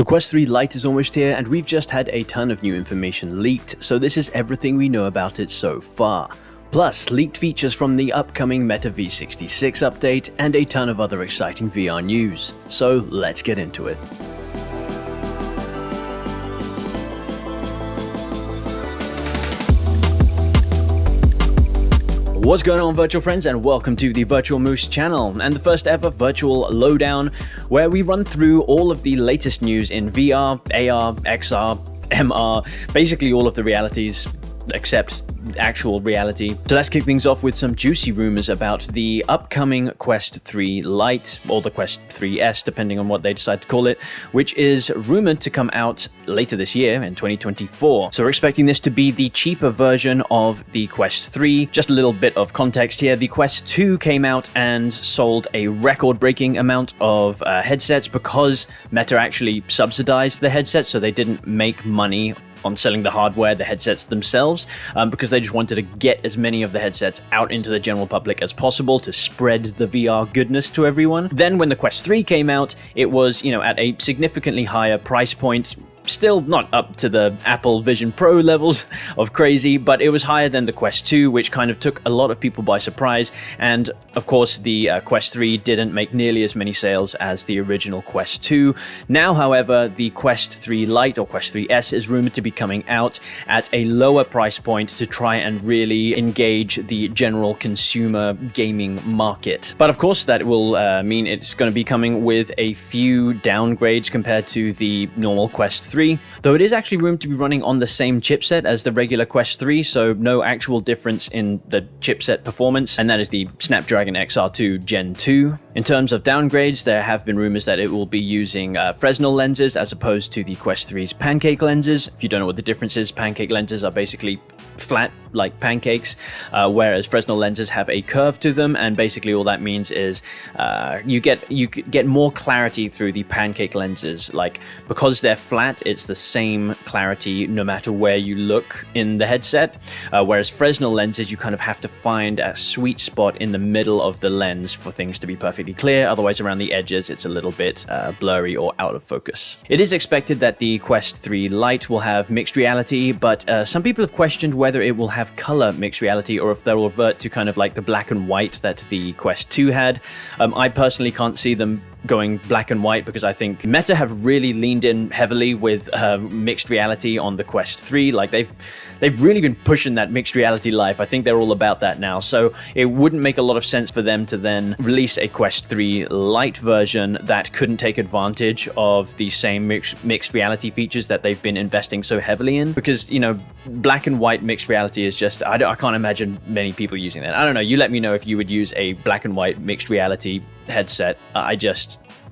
Quest 3 Lite is almost here, and we've just had a ton of new information leaked, so this is everything we know about it so far. Plus, leaked features from the upcoming Meta v66 update, and a ton of other exciting VR news. So let's get into it. What's going on, virtual friends, and welcome to the Virtual Moose channel and the first ever Virtual Lowdown, where we run through all of the latest news in VR, AR, XR, MR, basically all of the realities except actual reality. So let's kick things off with some juicy rumors about the upcoming Quest 3 Lite, or the Quest 3S, depending on what they decide to call it, which is rumored to come out later this year in 2024. So we're expecting this to be the cheaper version of the Quest 3. Just a little bit of context here. The Quest 2 came out and sold a record-breaking amount of headsets because Meta actually subsidized the headsets, so they didn't make money on selling the hardware, the headsets themselves, because they just wanted to get as many of the headsets out into the general public as possible to spread the VR goodness to everyone. Then when the Quest 3 came out, it was, at a significantly higher price point. Still not up to the Apple Vision Pro levels of crazy, but it was higher than the Quest 2, which kind of took a lot of people by surprise. And of course, the Quest 3 didn't make nearly as many sales as the original Quest 2. Now, however, the Quest 3 Lite or Quest 3S is rumored to be coming out at a lower price point to try and really engage the general consumer gaming market. But of course, that will mean it's going to be coming with a few downgrades compared to the normal Quest 3. Though it is actually rumored to be running on the same chipset as the regular Quest 3, so no actual difference in the chipset performance, and that is the Snapdragon XR2 Gen 2. In terms of downgrades, there have been rumors that it will be using Fresnel lenses as opposed to the Quest 3's pancake lenses. If you don't know what the difference is, pancake lenses are basically flat like pancakes, whereas Fresnel lenses have a curve to them, and basically all that means is you get more clarity through the pancake lenses. Like, because they're flat, it's the same clarity no matter where you look in the headset, whereas Fresnel lenses, you kind of have to find a sweet spot in the middle of the lens for things to be perfectly clear. Otherwise, around the edges, it's a little bit blurry or out of focus. It is expected that the Quest 3 Lite will have mixed reality, but some people have questioned whether it will have color mixed reality or if they'll revert to kind of like the black and white that the Quest 2 had. I personally can't see them going black and white because I think Meta have really leaned in heavily with mixed reality on the Quest 3. Like, they've really been pushing that mixed reality life. I think they're all about that now. So it wouldn't make a lot of sense for them to then release a Quest 3 Lite version that couldn't take advantage of the same mixed reality features that they've been investing so heavily in. Because, black and white mixed reality is just, I can't imagine many people using that. I don't know. You let me know if you would use a black and white mixed reality headset.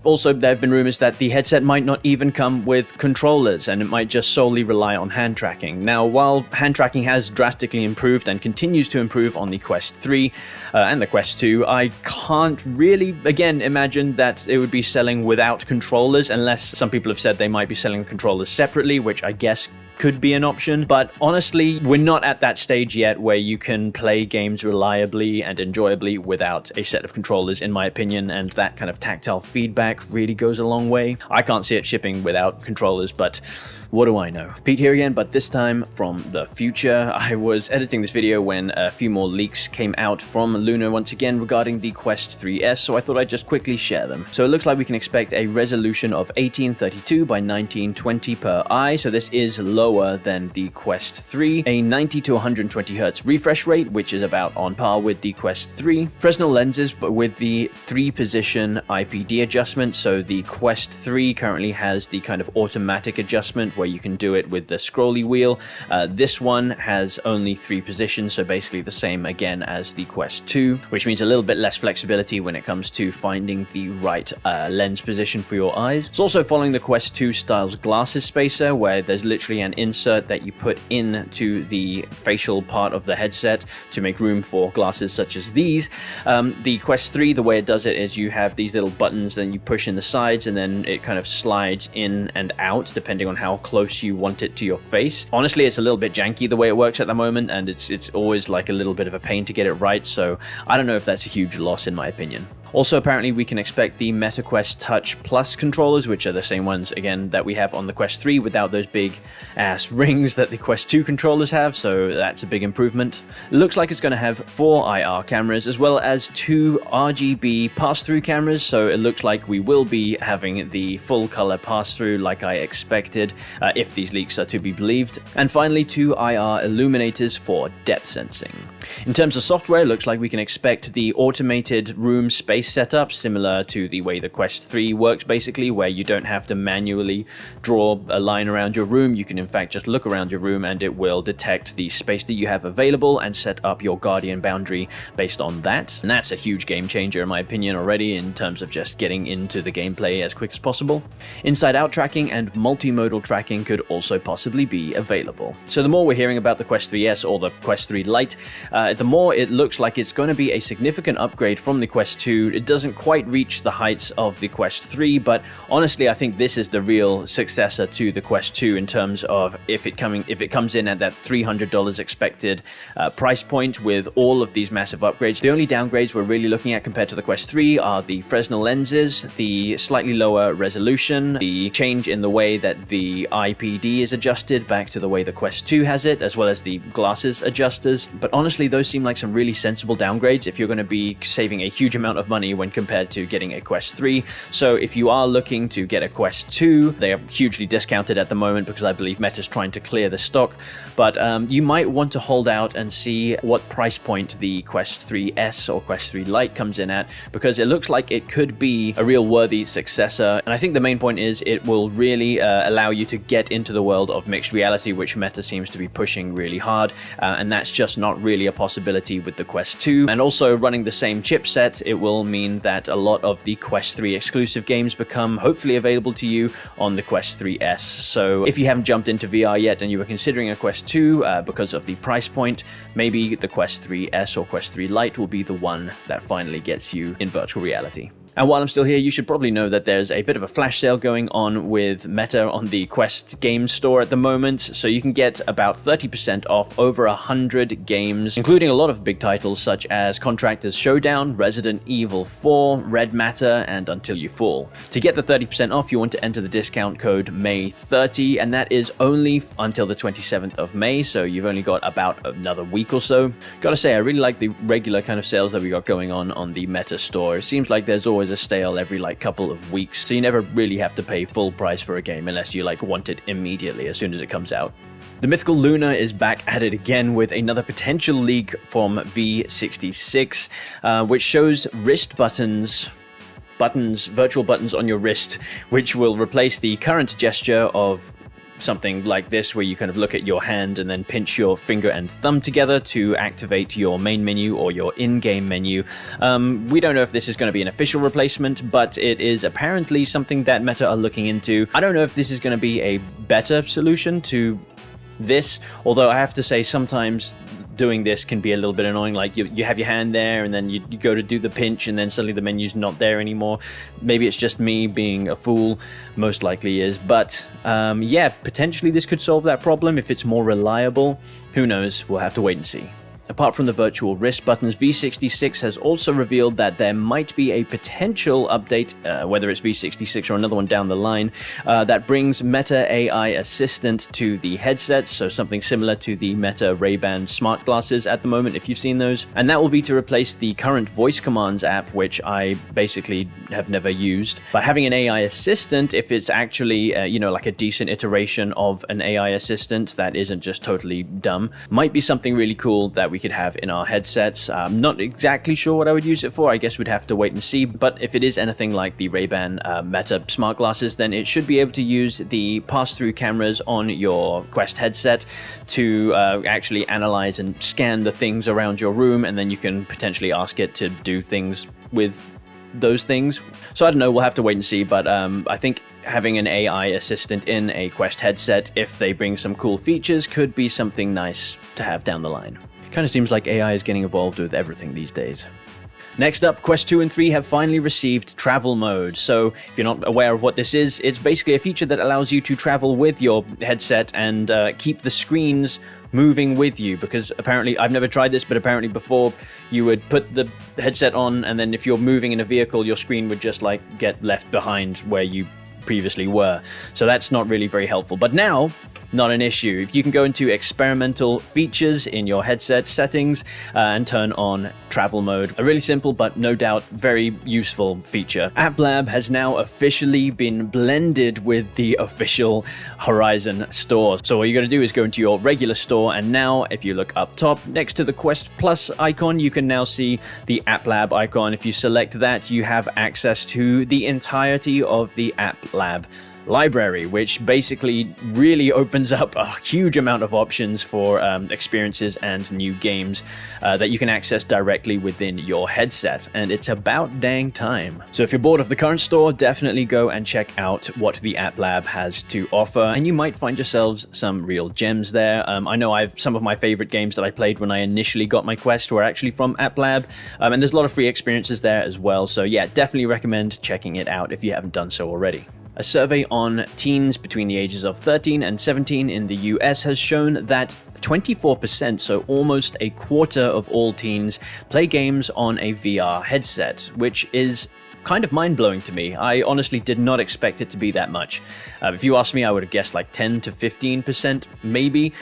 Also, there have been rumors that the headset might not even come with controllers, and it might just solely rely on hand tracking. Now, while hand tracking has drastically improved and continues to improve on the Quest 3 and the Quest 2, I can't really, again, imagine that it would be selling without controllers, unless some people have said they might be selling controllers separately, which I guess could be an option. But honestly, we're not at that stage yet where you can play games reliably and enjoyably without a set of controllers, in my opinion, and that kind of tactile feedback really goes a long way. I can't see it shipping without controllers, but what do I know? Pete here again, but this time from the future. I was editing this video when a few more leaks came out from Luna once again regarding the Quest 3S, so I thought I'd just quickly share them. So it looks like we can expect a resolution of 1832 by 1920 per eye, so this is lower than the Quest 3. A 90 to 120 Hz refresh rate, which is about on par with the Quest 3. Fresnel lenses, but with the 3-position IPD adjustment, so the Quest 3 currently has the kind of automatic adjustment where you can do it with the scrolly wheel. This one has only 3 positions, so basically the same again as the Quest 2, which means a little bit less flexibility when it comes to finding the right lens position for your eyes. It's also following the Quest 2 style's glasses spacer, where there's literally an insert that you put into the facial part of the headset to make room for glasses such as these. The Quest 3, the way it does it is you have these little buttons, then you push in the sides, and then it kind of slides in and out depending on how close you want it to your face. Honestly, it's a little bit janky the way it works at the moment, and it's always like a little bit of a pain to get it right, so I don't know if that's a huge loss in my opinion. Also, apparently we can expect the Meta Quest Touch Plus controllers, which are the same ones, again, that we have on the Quest 3 without those big-ass rings that the Quest 2 controllers have, so that's a big improvement. It looks like it's going to have 4 IR cameras, as well as 2 RGB pass-through cameras, so it looks like we will be having the full-color pass-through like I expected, if these leaks are to be believed. And finally, 2 IR illuminators for depth sensing. In terms of software, it looks like we can expect the automated room space setup, similar to the way the Quest 3 works basically, where you don't have to manually draw a line around your room. You can in fact just look around your room and it will detect the space that you have available and set up your Guardian boundary based on that. And that's a huge game changer in my opinion already, in terms of just getting into the gameplay as quick as possible. Inside-out tracking and multimodal tracking could also possibly be available. So the more we're hearing about the Quest 3S or the Quest 3 Lite, the more it looks like it's going to be a significant upgrade from the Quest 2. It doesn't quite reach the heights of the Quest 3, but honestly I think this is the real successor to the Quest 2 in terms of if it comes in at that $300 expected price point with all of these massive upgrades. The only downgrades we're really looking at compared to the Quest 3 are the Fresnel lenses, the slightly lower resolution, the change in the way that the IPD is adjusted back to the way the Quest 2 has it, as well as the glasses adjusters. But honestly, those seem like some really sensible downgrades if you're going to be saving a huge amount of money when compared to getting a Quest 3. So if you are looking to get a Quest 2, they are hugely discounted at the moment because I believe Meta's trying to clear the stock. But you might want to hold out and see what price point the Quest 3S or Quest 3 Lite comes in at, because it looks like it could be a real worthy successor. And I think the main point is it will really allow you to get into the world of mixed reality, which Meta seems to be pushing really hard, and that's just not really a possibility with the Quest 2. And also running the same chipset, it will mean that a lot of the Quest 3 exclusive games become hopefully available to you on the Quest 3S. So if you haven't jumped into VR yet and you were considering a Quest 2 because of the price point, maybe the Quest 3S or Quest 3 Lite will be the one that finally gets you in virtual reality. And while I'm still here, you should probably know that there's a bit of a flash sale going on with Meta on the Quest Games Store at the moment, so you can get about 30% off over 100 games, including a lot of big titles such as Contractors Showdown, Resident Evil 4, Red Matter, and Until You Fall. To get the 30% off, you want to enter the discount code May30, and that is only until the 27th of May, so you've only got about another week or so. Gotta say, I really like the regular kind of sales that we got going on the Meta store. It seems like there's always a sale every couple of weeks, so you never really have to pay full price for a game unless you want it immediately as soon as it comes out. The mythical Luna is back at it again with another potential leak from v66, which shows wrist buttons, virtual buttons on your wrist, which will replace the current gesture of something like this, where you kind of look at your hand and then pinch your finger and thumb together to activate your main menu or your in-game menu. We don't know if this is going to be an official replacement, but it is apparently something that Meta are looking into. I don't know if this is going to be a better solution to this, although I have to say sometimes doing this can be a little bit annoying. Like you have your hand there and then you go to do the pinch and then suddenly the menu's not there anymore. Maybe it's just me being a fool, most likely is, but yeah, potentially this could solve that problem if it's more reliable. Who knows, we'll have to wait and see. Apart from the virtual wrist buttons, v66 has also revealed that there might be a potential update, whether it's v66 or another one down the line, that brings Meta AI Assistant to the headsets, so something similar to the Meta Ray-Ban smart glasses at the moment, if you've seen those. And that will be to replace the current voice commands app, which I basically have never used. But having an AI assistant, if it's actually, like a decent iteration of an AI assistant that isn't just totally dumb, might be something really cool that we could have in our headsets. I'm not exactly sure what I would use it for. I guess we'd have to wait and see. But if it is anything like the Ray-Ban Meta smart glasses, then it should be able to use the pass-through cameras on your Quest headset to actually analyze and scan the things around your room, and then you can potentially ask it to do things with those things. So I don't know, we'll have to wait and see, but I think having an AI assistant in a Quest headset, if they bring some cool features, could be something nice to have down the line. Kind of seems like AI is getting involved with everything these days. Next up, Quest 2 and 3 have finally received travel mode. So if you're not aware of what this is, it's basically a feature that allows you to travel with your headset and keep the screens moving with you, because apparently, I've never tried this, but apparently before you would put the headset on, and then if you're moving in a vehicle, your screen would just like get left behind where you previously were. So that's not really very helpful. But now, not an issue. If you can go into experimental features in your headset settings and turn on travel mode, a really simple but no doubt very useful feature. App Lab has now officially been blended with the official Horizon store. So what you're going to do is go into your regular store, and now if you look up top next to the Quest Plus icon, you can now see the App Lab icon. If you select that, you have access to the entirety of the App Lab library, which basically really opens up a huge amount of options for experiences and new games that you can access directly within your headset, and it's about dang time. So if you're bored of the current store, definitely go and check out what the App Lab has to offer, and you might find yourselves some real gems there. I know some of my favorite games that I played when I initially got my Quest were actually from App Lab, and there's a lot of free experiences there as well, so yeah, definitely recommend checking it out if you haven't done so already. A survey on teens between the ages of 13 and 17 in the US has shown that 24%, so almost a quarter of all teens, play games on a VR headset, which is kind of mind-blowing to me. I honestly did not expect it to be that much. If you asked me, I would have guessed like 10 to 15%, maybe.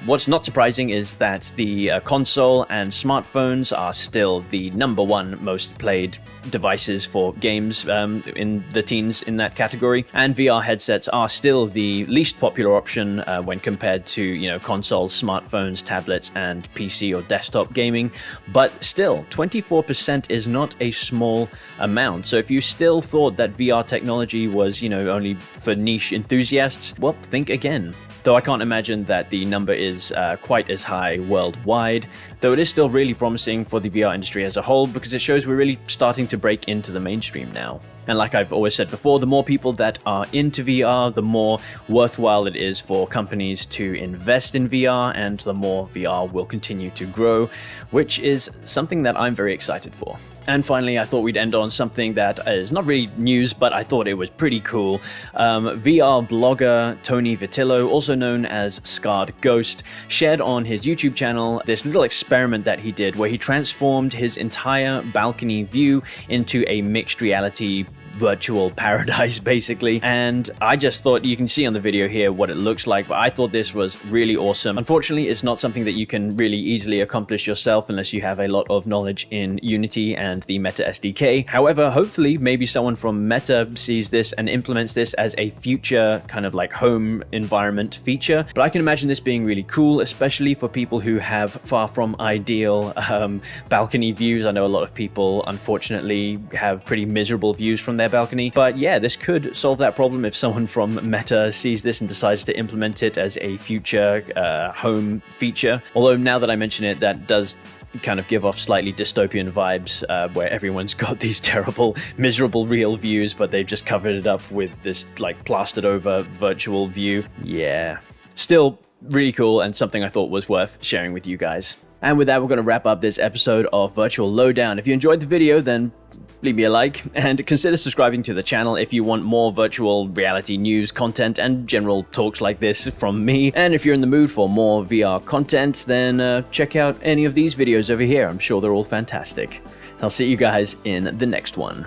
What's not surprising is that the console and smartphones are still the #1 most played devices for games in the teens in that category, and VR headsets are still the least popular option when compared to, you know, consoles, smartphones, tablets, and PC or desktop gaming. But still, 24% is not a small amount. So if you still thought that VR technology was, you know, only for niche enthusiasts, well, think again. Though I can't imagine that the number is quite as high worldwide, though it is still really promising for the VR industry as a whole, because it shows we're really starting to break into the mainstream now. And like I've always said before, the more people that are into VR, the more worthwhile it is for companies to invest in VR, and the more VR will continue to grow, which is something that I'm very excited for. And finally, I thought we'd end on something that is not really news, but I thought it was pretty cool. VR blogger Tony Vitillo, also known as Scarred Ghost, shared on his YouTube channel this little experiment that he did where he transformed his entire balcony view into a mixed reality virtual paradise, basically. And I just thought, you can see on the video here what it looks like, but I thought this was really awesome. Unfortunately, it's not something that you can really easily accomplish yourself unless you have a lot of knowledge in Unity and the Meta SDK. However, hopefully maybe someone from Meta sees this and implements this as a future kind of like home environment feature. But I can imagine this being really cool, especially for people who have far from ideal balcony views. I know a lot of people, unfortunately, have pretty miserable views from their balcony. But yeah, this could solve that problem if someone from Meta sees this and decides to implement it as a future home feature. Although now that I mention it, that does kind of give off slightly dystopian vibes, where everyone's got these terrible, miserable real views, but they've just covered it up with this like plastered over virtual view. Yeah. Still really cool, and something I thought was worth sharing with you guys. And with that, we're going to wrap up this episode of Virtual Lowdown. If you enjoyed the video, then leave me a like, and consider subscribing to the channel if you want more virtual reality news, content, and general talks like this from me. And if you're in the mood for more VR content, then check out any of these videos over here. I'm sure they're all fantastic. I'll see you guys in the next one.